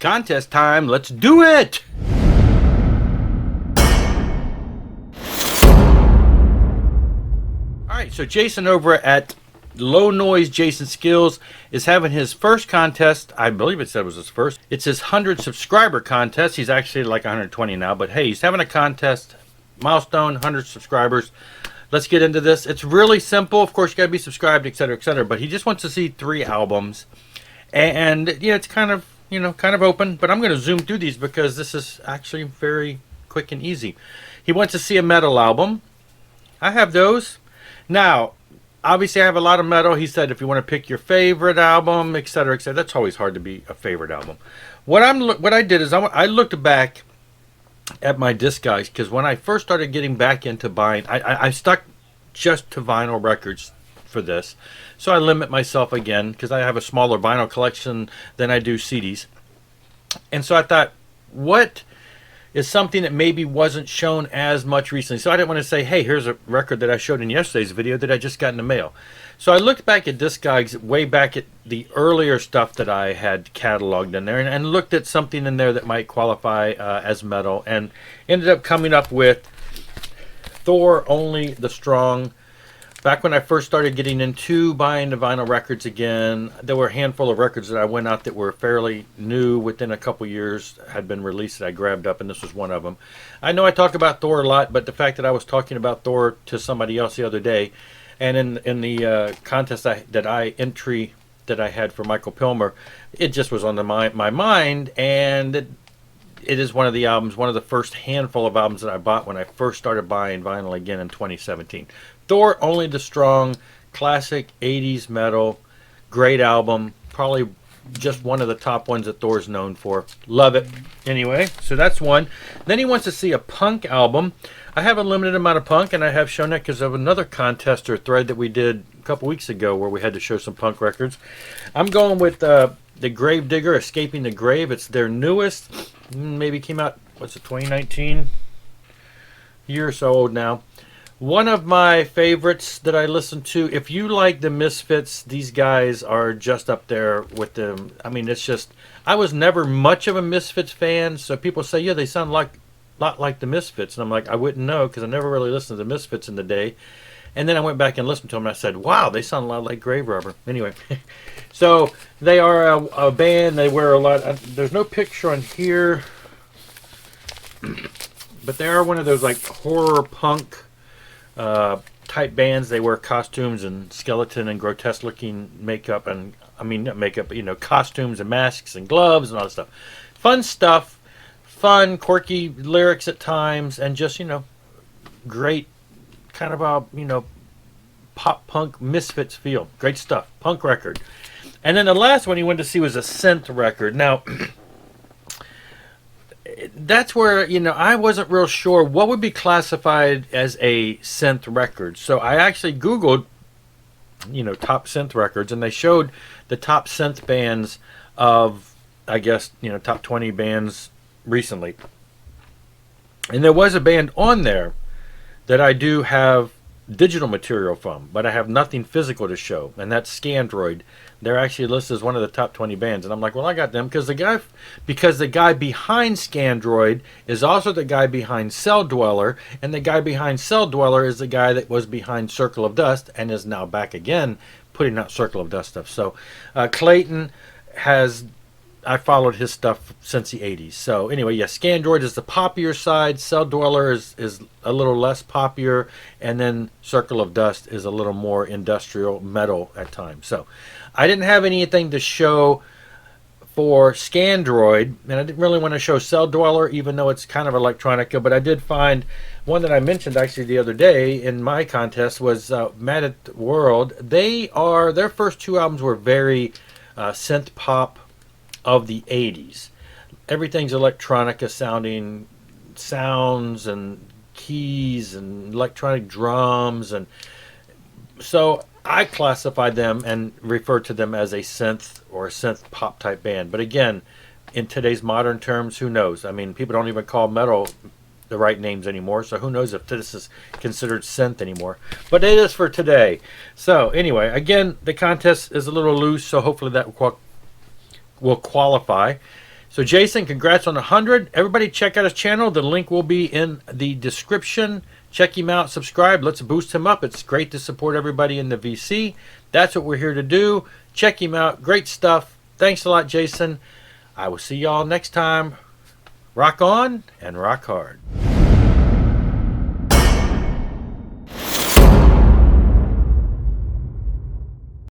Contest time. Let's do it. All right, so Jason over at Low Noise Jason Skilz is having his first contest. I believe it said it was his first. It's his 100 subscriber contest. He's actually like 120 now, but hey, he's having a contest. Milestone, 100 subscribers. Let's get into this. It's really simple. Of course, you got to be subscribed, etc., etc. But he just wants to see 3 albums. And yeah, it's kind of, kind of open, but I'm going to zoom through these because this is actually very quick and easy. He wants to see a metal album. I have those. Now, obviously I have a lot of metal. He said if you want to pick your favorite album, etc., etc. That's always hard to be a favorite album. What I did is I looked back at my disc guys, because when I first started getting back into buying, I stuck just to vinyl records for this. So I limit myself again because I have a smaller vinyl collection than I do CDs. And so I thought, what is something that maybe wasn't shown as much recently? So I didn't want to say, hey, here's a record that I showed in yesterday's video that I just got in the mail. So I looked back at Discogs, way back at the earlier stuff that I had cataloged in there, and looked at something in there that might qualify as metal, and ended up coming up with Thor Only the Strong. Back when I first started getting into buying the vinyl records again, there were a handful of records that I went out that were fairly new, within a couple years had been released, that I grabbed up, and this was one of them. I know I talk about Thor a lot, but the fact that I was talking about Thor to somebody else the other day, and in the contest entry that I had for Michael Pilmer, it just was on my mind, and it is one of the albums, one of the first handful of albums that I bought when I first started buying vinyl again in 2017. Thor Only the Strong, classic 80s metal, great album, probably just one of the top ones that Thor's known for. Love it. Anyway, so that's one. Then he wants to see a punk album. I have a limited amount of punk, and I have shown that because of another contest or thread that we did a couple weeks ago where we had to show some punk records. I'm going with the Grave Digger, Escaping the Grave. It's their newest. Maybe came out, 2019? Year or so old now. One of my favorites that I listen to, if you like the Misfits, these guys are just up there with them. I mean, it's just, I was never much of a Misfits fan, so people say, yeah, they sound a lot like the Misfits. And I'm like, I wouldn't know because I never really listened to the Misfits in the day. And then I went back and listened to them, and I said, wow, they sound a lot like Grave Robber. Anyway, so they are a band. They wear a lot. There's no picture on here, but they are one of those like horror punk type bands. They wear costumes and skeleton and grotesque looking makeup, and not makeup, but costumes and masks and gloves and all that stuff. Fun stuff, fun, quirky lyrics at times, and just great kind of a pop punk Misfits feel. Great stuff. Punk record. And then the last one he wanted to see was a synth record. Now that's where, I wasn't real sure what would be classified as a synth record. So I actually Googled, top synth records, and they showed the top synth bands of, I guess, top 20 bands recently. And there was a band on there that I do have digital material from, but I have nothing physical to show, and that's Scandroid. They're actually listed as one of the top 20 bands, and I'm like, well, I got them because the guy behind Scandroid is also the guy behind Cell Dweller, and the guy behind Cell Dweller is the guy that was behind Circle of Dust and is now back again putting out Circle of Dust stuff. So Clayton I followed his stuff since the 80s. So anyway, yeah, Scandroid is the poppier side. Cell Dweller is a little less poppier. And then Circle of Dust is a little more industrial metal at times. So I didn't have anything to show for Scandroid. And I didn't really want to show Cell Dweller, even though it's kind of electronica. But I did find one that I mentioned actually the other day in my contest was Mad at the World. Their first 2 albums were very synth pop of the 80s. Everything's electronica sounding sounds and keys and electronic drums, and so I classified them and referred to them as a synth or a synth pop type band. But again, in today's modern terms, who knows? I mean, people don't even call metal the right names anymore, so who knows if this is considered synth anymore. But it is for today. So anyway, again, the contest is a little loose, so hopefully that will qualify. So Jason, congrats on 100. Everybody check out his channel. The link will be in the description. Check him out, subscribe. Let's boost him up. It's great to support everybody in the VC. That's what we're here to do. Check him out. Great stuff. Thanks a lot, Jason. I will see y'all next time. Rock on and rock hard.